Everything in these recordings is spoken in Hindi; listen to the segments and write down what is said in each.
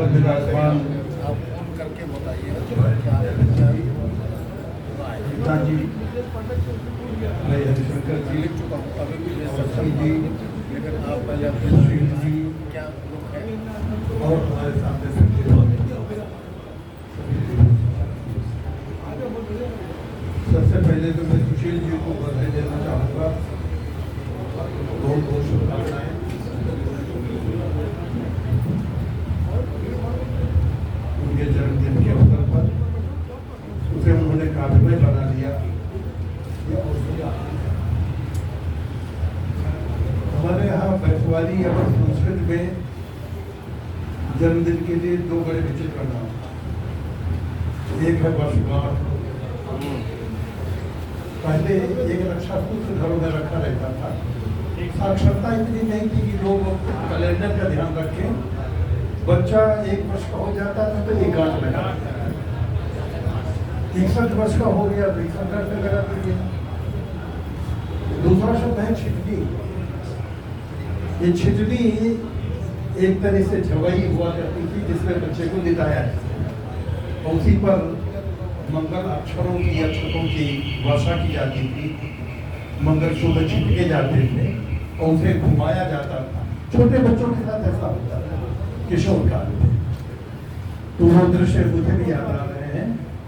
पर विराजमान आप फोन करके बताइए पिताजी मैं हरिशंकर जी लिख चुका हूँ, अभी भी ले सकता अवस्थी हूँ, जी लेकिन आप पहले अपने सुशील जी क्या लोग हैं और हमारे सामने सबके सबसे पहले तो मैं सुशील जी को बधाई देना चाहूँगा। बहुत बहुत शुभकामनाएं। उनके जन्मदिन के अवसर पर उसे उन्होंने काव्यमय बना दिया। हमारे यहाँ बैठवाली एवं संस्कृत में जन्मदिन के लिए दो बड़े विचित्र नाम, एक है वर्षगांठ। पहले एक रक्षा सूत्र घरों में रखा रहता था। साक्षरता इतनी नहीं थी कि लोग कैलेंडर का ध्यान रखें। बच्चा 1 वर्ष का हो जाता था तो एक गांठ लगा, 61 वर्ष का हो गया तो 61 में लगा दीजिए। दूसरा शब्द है छिटनी। ये छिटनी एक तरह से झवई हुआ करती थी जिसमें बच्चे को लिटाया है और उसी पर मंगल अक्षरों की अक्षरों की वर्षा की जाती थी। मंगल सूत्र छिटके जाते थे और उसे घुमाया जाता था। छोटे बच्चों के साथ ऐसा होता था किशोर काल में। तो वो दृश्य मुझे भी याद आ रहे हैं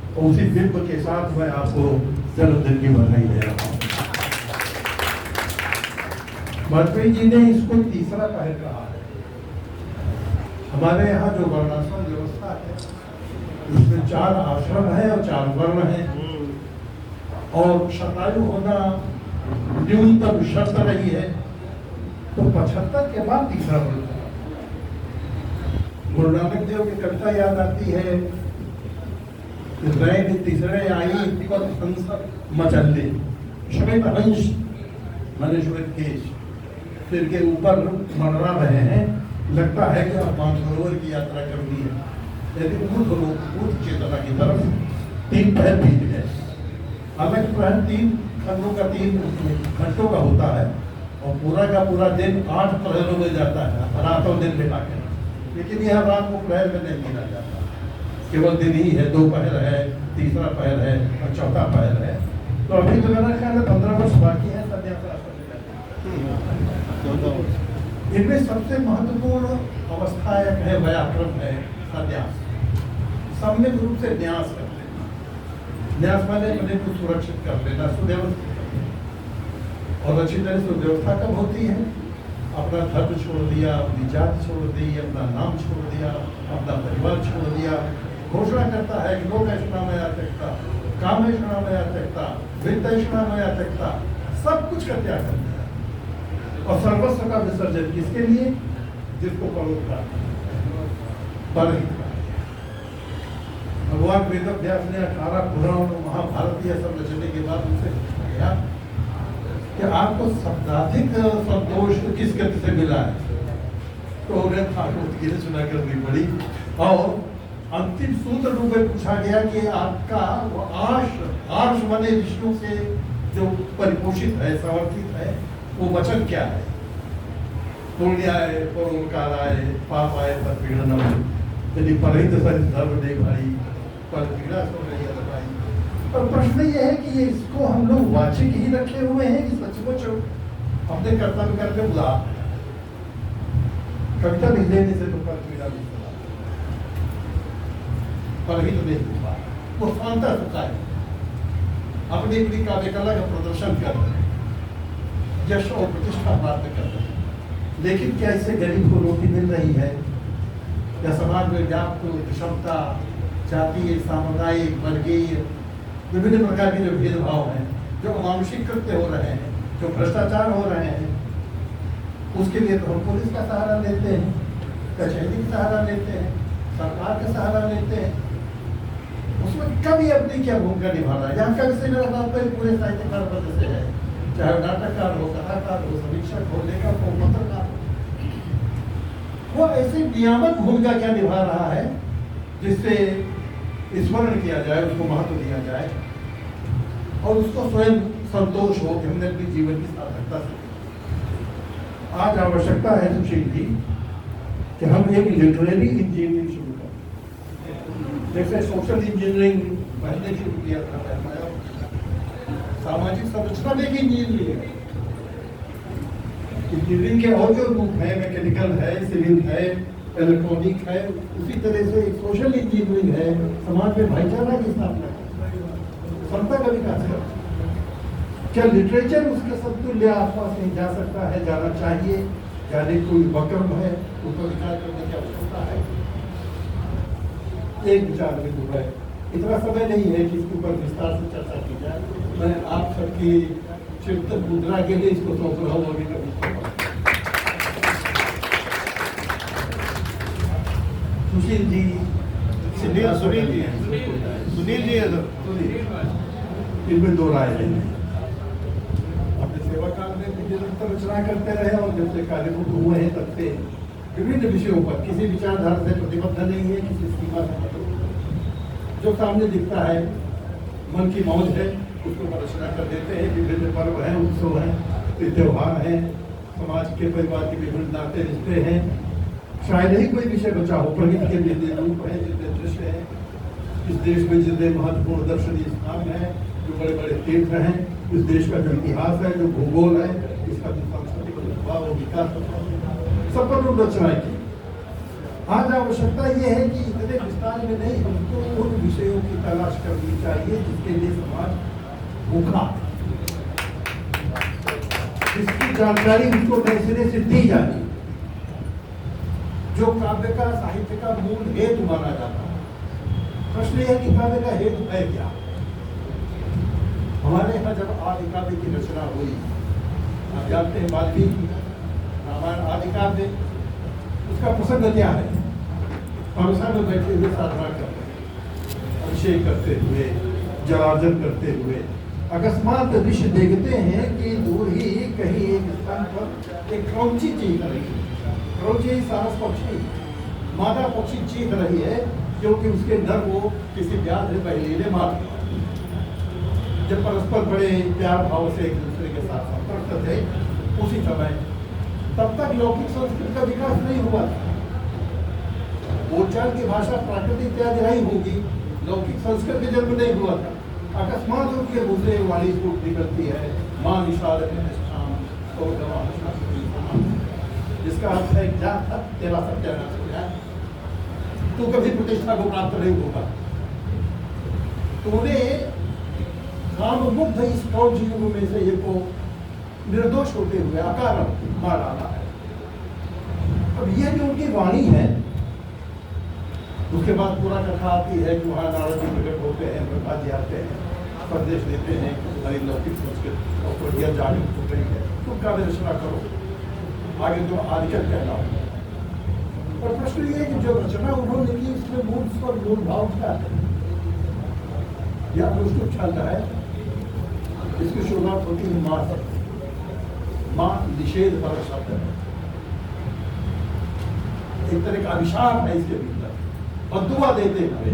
और उसी बिंब के साथ मैं आपको जन्मदिन की बधाई दे रहा हूँ। वाजपेयी जी ने इसको तीसरा पहर कहा है। हमारे यहाँ जो वर्णाश्रम व्यवस्था है उसमें 4 आश्रम है और 4 वर्ण है और शतायु होना न्यूनतम शर्त रही है। तो 75 के बाद तीसरा वर्ण। गुरु नानक देव की कविता याद आती है, रैग तीसरे आई पद संसद मचल्ले श्वेत हंस माने श्वेत केश सिर के ऊपर मंडरा रहे हैं। लगता है कि आप मानसरोवर की यात्रा करनी है। यदि ऊर्ध्व चेतना की तरफ 3 पैर बीत गए। हालांकि प्रहर 3 खंडों का 3 घंटों का होता है और पूरा का पूरा दिन 8 प्रहरों में जाता है, रातों दिन बिताकर। लेकिन यह रात को प्रहर में नहीं गिना जाता, केवल दिन ही है। 2 पहर है, तीसरा पहर है और चौथा पहर है। तो अभी तो मेरा ख्याल है 15 वर्ष बाकी है संन्यास आश्रम। इनमें सबसे महत्वपूर्ण अवस्था है व्याक्रम है संन्यास। सम्यक रूप से न्यास कर लेना। न्यास माने अपने को सुरक्षित कर लेना, सुव्यवस्थित कर लेना। और अच्छी तरह से व्यवस्था कब होती है? अपना धर्म छोड़ दिया, अपनी जात छोड़ दी, अपना नाम छोड़ दिया, अपना परिवार छोड़ दिया। घोषणा करता है कि लोक ऐषणामय आत्मकता, काम ऐषणामय आत्मकता, वित्त ऐषणामय आत्मकता, सब कुछ का त्याग करता है। और सर्वस्व का विसर्जन किसके लिए? जिसको परोपकार परहित। भगवान वेदव्यास ने 18 पुराण और महाभारत यह सब रचने के बाद उनसे कहा कि आपको शब्दाधिक संतोष किस गति से मिला है? तो उन्हें ठाकुर सुना करनी पड़ी और अंतिम सूत्र रूप में पूछा गया कि आपका वो आर्ष माने विष्णु से जो परिपोषित है, समर्थित है, वो वचन क्या है? पुण्याय परोपकाराय पापाय परपीड़नम यदि परहित धर्म दे भाई पर पीड़ा सो रही है भाई। और प्रश्न ये है कि ये इसको हम लोग वाचिक ही रखे हुए हैं कि सचमुच अपने कर्तव्य करके बुला कविता लिख देने से तो पर पीड़ा नहीं बुला परहित नहीं हुआ। वो शांता सुखा है, अपनी अपनी काव्य कला का प्रदर्शन कर रहे हैं, यश और प्रतिष्ठा प्राप्त कर रहे हैं। लेकिन क्या इससे गरीब को रोटी मिल रही है? या समाज में व्याप्त विषमता, जातीय, सामुदायिक, वर्गीय विभिन्न प्रकार के जो भेदभाव हैं, जो अमानुषिक कृत्य हो रहे हैं, जो भ्रष्टाचार हो रहे हैं, उसके लिए तो हम पुलिस का सहारा लेते हैं, कचहरी का सहारा लेते हैं, सरकार का सहारा लेते हैं। उसमें कभी अपनी क्या भूमिका निभा रहा है? यहाँ कभी से मेरा बात पूरे साहित्यकार पद से है, चाहे नाटककार हो, कथाकार हो, समीक्षक हो, लेखक हो, पत्रकार हो। वो ऐसी नियामक भूमिका क्या निभा रहा है जिससे स्मरण किया जाए, उसको महत्व दिया जाए और उसको स्वयं संतोष हो कि हमने अपने जीवन की सार्थकता से। आज आवश्यकता है सुशील जी कि हम एक लिटरेरी इंजीनियरिंग शुरू करें। जैसे सोशल इंजीनियरिंग पहले शुरू किया था, सामाजिक संरचना में भी इंजीनियरिंग है। इंजीनियरिंग के और जो रूप है, मैकेनिकल है, सिविल है, इलेक्ट्रॉनिक है, उसी तरह से सोशल इंजीनियरिंग है, समाज में भाईचारा की स्थापना है, समता का विकास है। क्या लिटरेचर उसके समतुल्य आसपास नहीं जा सकता है? जाना चाहिए, जाने कोई वक्र है, ऊपर विचार करने की आवश्यकता है। एक विचार बिंदु है, इतना समय नहीं है कि इसके ऊपर विस्तार से चर्चा की जाए। मैं आप सबकी चिंतन मुद्रा के लिए इसको सौंप रहा हूँ अभी कभी। सुशील जी, सुनील जी हैं, सुनील जी हैं सर। इनमें दो राय है। अपने सेवा काल में भी निरंतर रचना करते रहे और जब से कार्यमुक्त हुए हैं तब से विभिन्न विषयों पर किसी विचारधारा से प्रतिबद्ध नहीं है, किसी सीमा से जो सामने दिखता है, मन की मौज है, उसको रचना कर देते हैं। विभिन्न पर्व हैं, उत्सव हैं, त्योहार हैं, समाज के परिवार के विभिन्न नाते रिश्ते हैं। शायद ही कोई विषय बचा हो। प्रगति के जितने रूप हैं, जितने दृश्य हैं, इस देश में जितने महत्वपूर्ण दर्शनीय स्थान हैं, जो बड़े बड़े तीर्थ हैं, इस देश का जो इतिहास है, जो भूगोल है, इसका जो सांस्कृतिक प्रभाव और विकास सब पर रचनाएं की। आज आवश्यकता यह है कि इतने विस्तार में नहीं, हमको उन विषयों की तलाश करनी चाहिए जिसके लिए समाज भूखा, इसकी जानकारी उसको नए सिरे से दी जाती, जो काव्य का, साहित्य का मूल हेतु माना जाता है। प्रश्न यह है कि काव्य का हेतु है क्या? हमारे यहाँ जब आदि काव्य की रचना हुई, आप जानते हैं वाल्मीकि रामायण आदि काव्य, उसका प्रसंग क्या है? परसा में बैठे हुए साधना करते हैं, अभिषेक करते हुए, जलार्जन करते हुए, अकस्मात ऋषि देखते हैं कि दूर ही कहीं एक स्थान पर एक क्रौंची चीख रही है। क्रौंची सारस पक्षी, मादा पक्षी चीख रही है क्योंकि उसके नर को किसी व्याध बहेली ने मार दिया। जब परस्पर बड़े प्यार भाव से एक दूसरे के साथ संपर्क थे, उसी समय तब तक लौकिक संस्कृति का विकास नहीं हुआ था। बोलचाल की भाषा प्राकृतिक इत्यादि नहीं होगी, लौकिक संस्कृत का जन्म नहीं हुआ था। अकस्मात उनके मुद्दे वाली फूट निकलती है, मां निषाद जिसका अर्थ है क्या था, तेरा सत्यानाश हो जाए, तू कभी प्रतिष्ठा को प्राप्त नहीं होगा। तूने काममुग्ध इस क्रौंच युग में से ये को निर्दोष होते हुए अकारण मार डाला है। अब यह जो उनकी वाणी है, उसके बाद पूरा कथा आती है कि वहाँ नारद जी प्रकट होते हैं, ब्रह्मा जी आते हैं, संदेश देते हैं कि तुम्हारी लौकिक संस्कृत और प्रज्ञा जागृत हो गई है, तुम काव्य रचना करो, आगे तुम आदिकल कहलाओ। और प्रश्न ये है कि जो रचना उन्होंने की उसमें मूल स्वर मूल भाव क्या है? या उसको छंद है, इसकी शुरुआत होती है माँ से। माँ निषेध वाला शब्द है, एक तरह का अभिशाप है इसके भीतर, और दुआ देते हुए।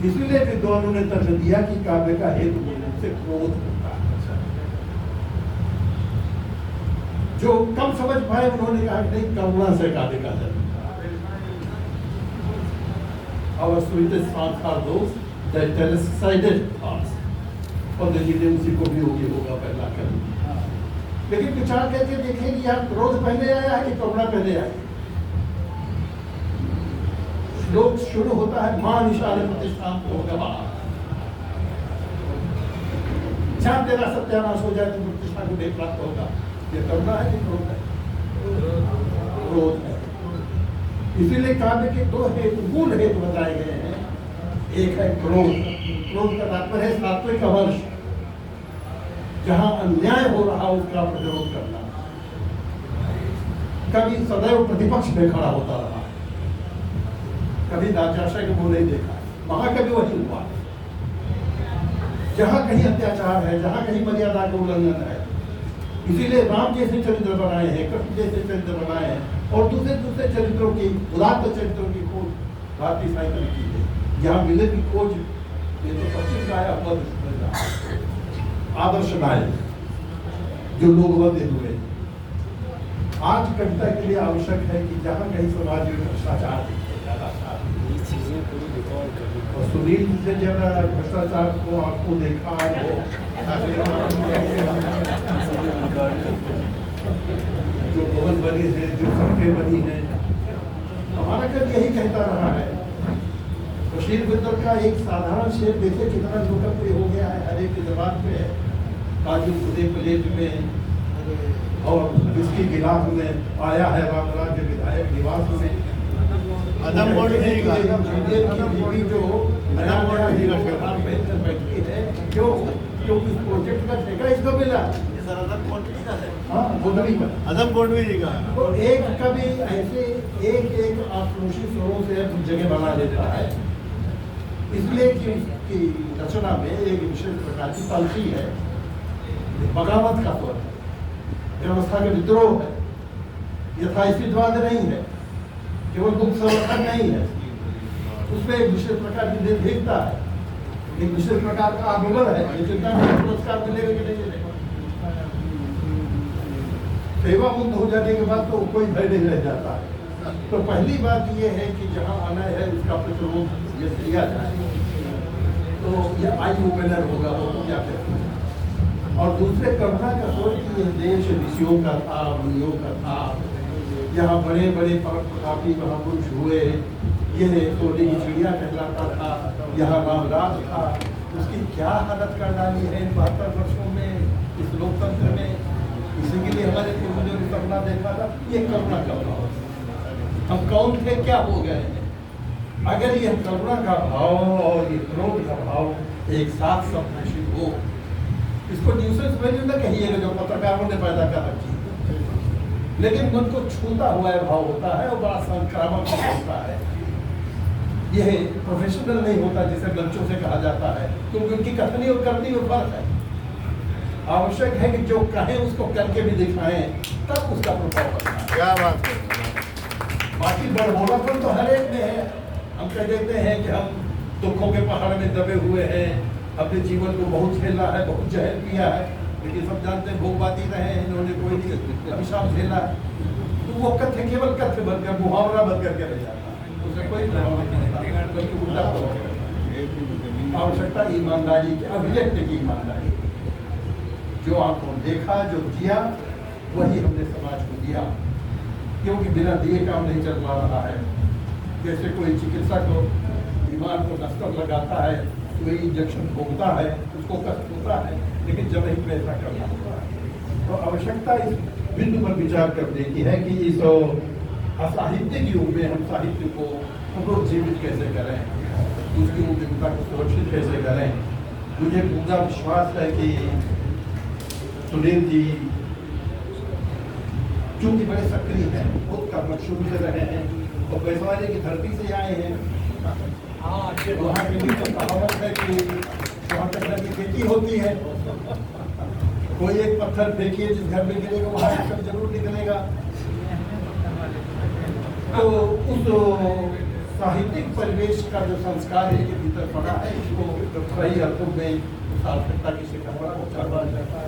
इसलिए विद्वानों ने तर्क दिया कि काव्य का हेतु बोलने से क्रोध होता है। जो कम समझ पाए उन्होंने कहा नहीं, करुणा से काव्य का जन्म। Our sweetest songs are those that tell us sided thoughts। और देखिए उसी को भी होगी होगा पहला कर। लेकिन विचार करके देखें कि यहाँ क्रोध पहले आया है कि करुणा पहले आई? श्लोक शुरू होता है मां निशान प्रतिष्ठान को गवा, जहां तेरा सत्यानाश हो जाए तो प्रतिष्ठा को नहीं प्राप्त होगा। ये करुणा है कि क्रोध है? क्रोध है। इसीलिए काव्य के दो हेतु, मूल हेतु बताए गए हैं। एक है क्रोध, क्रोध का तात्पर्य है सात्विक अवर्ष, जहां अन्याय हो रहा उसका प्रतिरोध करना। कभी सदैव प्रतिपक्ष में खड़ा होता रहा, कभी राजाशय को नहीं देखा, महाकवि वही हुआ। जहां कहीं अत्याचार है, जहां कहीं मर्यादा का उल्लंघन है, इसीलिए राम जैसे चरित्र बनाए हैं, कृष्ण जैसे चरित्र बनाए हैं, और दूसरे दूसरे चरित्रों की, उदात्त चरित्रों की खोज भारतीय साहित्य में की है। यहाँ विलय की खोज ये तो पश्चिम का आया हुआ आदर्श नायक जो लोग वंदे हुए, आज कविता के लिए आवश्यक है कि जहाँ कहीं समाज में भ्रष्टाचार दिखे और सुनील जी से जब भ्रष्टाचार को आपको देखा हो जो भवन बनी है, जो सड़कें बनी है, हमारा घर यही कहता रहा है। बशीर बिद्दल का एक साधारण शेर देखे कितना लोकप्रिय हो गया है, हर एक की जबान पे है। काजू खुदे प्लेट में और इसकी गिलास में आया है रामराज विधायक निवास में। अदम गोडवी का बीवी जो बैठी है, क्यों? क्योंकि इस प्रोजेक्ट का ठेका इसको मिला। हाँ, गोडवी का, अदम गोडवी जी का। तो एक कभी ऐसे एक आक्रोशी स्वरों से कुछ जगह बना देता है, इसलिए कि रचना में एक विशेष प्रकार की तलखी है, बगावत का स्वर है, व्यवस्था के विद्रोह है, यथास्थितिवाद नहीं है, केवल दुख समर्थन नहीं है, उसमें एक विशेष प्रकार की निर्भीकता है, एक विशेष प्रकार का आगमन है। ये चिंता में पुरस्कार मिलेगा कि नहीं मिलेगा। सेवा मुक्त हो जाने के बाद तो कोई भय नहीं रह जाता है। तो पहली बात ये है कि जहाँ आना है उसका प्रतिरोध ये किया जाए, तो ये आई ओपनर होगा, वो क्या कहते हैं। और दूसरे करुणा का स्वर कि यह देश ऋषियों का था, मुनियों का था, यहाँ बड़े बड़े प्रतापी महापुरुष हुए, यह सोने की चिड़िया कहलाता था, यहाँ रामराज था, उसकी क्या हालत कर डाली है इन 72 वर्षों में इस लोकतंत्र में। इसी के लिए हमारे पूर्वजों ने सपना देखा था, ये करुणा का भाव। हम कौन थे, क्या हो गए हैं। अगर यह करुणा का भाव और ये क्रोध का भाव एक साथ सम्मिलित हो, इसको न्यूसेंस वैल्यू न कहिएगा जो पत्रकारों ने पैदा कर रखी, लेकिन मन को छूता हुआ भाव होता है और बड़ा संक्रामक होता है। यह प्रोफेशनल नहीं होता जिसे बच्चों से कहा जाता है, क्योंकि उनकी कथनी और करनी में फर्क है। आवश्यक है कि जो कहें उसको करके भी दिखाएं, तब उसका प्रभाव पड़ता है। क्या बात है। बाकी बड़बोलापन तो हर एक में है। हम कह देते हैं कि हम दुखों के पहाड़ में दबे हुए हैं, अपने जीवन को बहुत झेला है, बहुत जहर पिया है, लेकिन सब जानते हैं भोगवादी रहे हैं, इन्होंने कोई नहीं अभिशाप झेला। तो वो कथ्य केवल कथ्य बनकर, मुहावरा बन करके रह जाता है, उससे कोई प्रभाव नहीं पड़ता, बल्कि उल्टा प्रभाव। आवश्यकता ईमानदारी की, अभिव्यक्ति की ईमानदारी। जो आपको देखा, जो किया, वही हमने समाज को दिया, क्योंकि बिना दिए काम नहीं चल पा रहा है। जैसे कोई चिकित्सक को बीमार को नस्तर लगाता है, कोई इंजेक्शन भोगता है, उसको कष्ट होता है, लेकिन जब ही पैसा करना होता है। तो आवश्यकता इस बिंदु पर विचार करने की है कि इस असाहित्यिक युग में हम साहित्य को पुनर्जीवित कैसे करें, उसकी उपयोगिता को सुरक्षित कैसे करें। मुझे पूरा विश्वास है कि सुनील जी चूंकि बड़े सक्रिय हैं, खुद कर्म शुरू से रहे हैं और पैसवाले की धरती से आए हैं। वहाँ के लिए तो कहावत है कि वहाँ तक की खेती होती है, कोई एक पत्थर फेंकिए जिस घर में गिरेगा वहाँ सब जरूर निकलेगा। तो उस साहित्यिक परिवेश का जो संस्कार है के भीतर पड़ा है, इसको सही अर्थों में सार्थकता की शिखर पर पहुंचाना जाता है।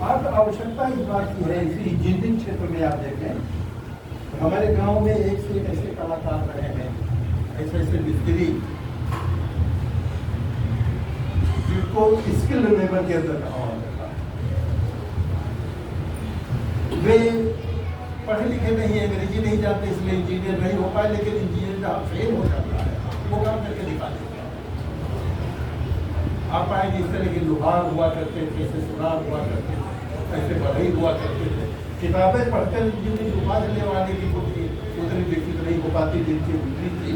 आज आवश्यकता इस बात की है, इसी इंजीनियरिंग क्षेत्र में आप देखें, हमारे गांव में एक से एक ऐसे कलाकार रहे हैं, ऐसे ऐसे मिस्त्री जिनको स्किल लेवल के अंदर कहा जाता है। वे पढ़े लिखे नहीं है, अंग्रेजी नहीं जानते, इसलिए इंजीनियर नहीं हो पाए, लेकिन इंजीनियर जहाँ फेल हो जाता है वो काम करके दिखा देते हैं। आप आएंगे इस तरह के लोहार हुआ करते थे, ऐसे सुनार हुआ करते थे, ऐसे बढ़ई हुआ करते थे। किताबें पढ़कर इंजीनियरिंग उपाधि लेवाने की उतनी विकसित नहीं हो पाती जिनकी उतनी थी।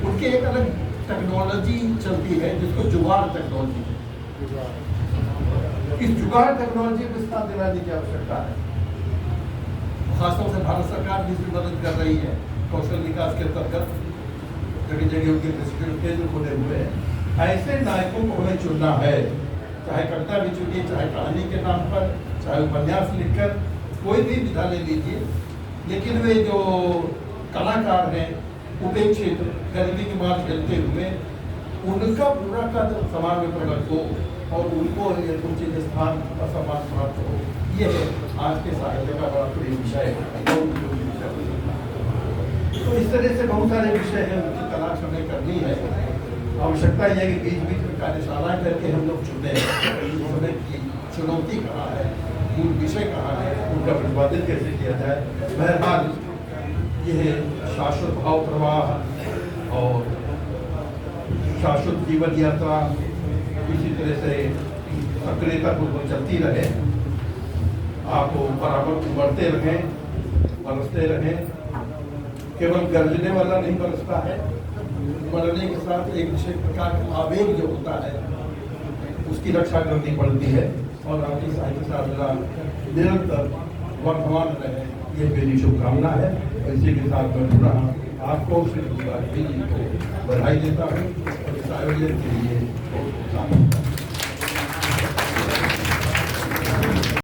उनकी एक अलग टेक्नोलॉजी चलती है जिसको जुगाड़ टेक्नोलॉजी है। इस जुगाड़ टेक्नोलॉजी को स्थान दिलाने की आवश्यकता है। खासतौर से भारत सरकार भी इसकी मदद कर रही है, कौशल विकास के अंतर्गत जगह जगह उनके प्रशिक्षण केंद्र खुले हुए हैं। ऐसे नायकों को हमें चुनना है, चाहे कविता भी चुनिए, चाहे कहानी के नाम पर, चाहे उपन्यास लिखकर, कोई भी विधा ले लीजिए, लेकिन वे जो कलाकार हैं उपेक्षित, गरीबी की मार झेलते हुए, उनका पूरा का समाज में प्रकट हो, और उनको ये उचित स्थान और सम्मान प्राप्त हो। ये है आज के साहित्य का बड़ा प्रिय विषय है। तो इस तरह से बहुत सारे विषय हैं, उनकी तलाश हमें करनी है। आवश्यकता यह है कि बीच बीच में कार्यशालाएं करके हम लोग चुने समय की चुनौती कहाँ है, मूल विषय कहाँ है, उनका प्रतिपादित कैसे किया जाए। बहरहाल यह शाश्वत भाव प्रवाह और शाश्वत जीवन यात्रा इसी तरह से सक्रियता पूर्वक चलती रहे। आप बराबर बढ़ते रहें, बरसते रहें। केवल गरजने वाला नहीं बरसता है, बढ़ने के साथ एक विशेष प्रकार का आवेग जो होता है उसकी रक्षा करनी पड़ती है। और आपकी साहित्य साधना निरंतर वर्तमान रहे, ये मेरी शुभकामना है। इसी के साथ मैं पूरा आपको श्री को बधाई देता हूँ और इस आयोजन के लिए बहुत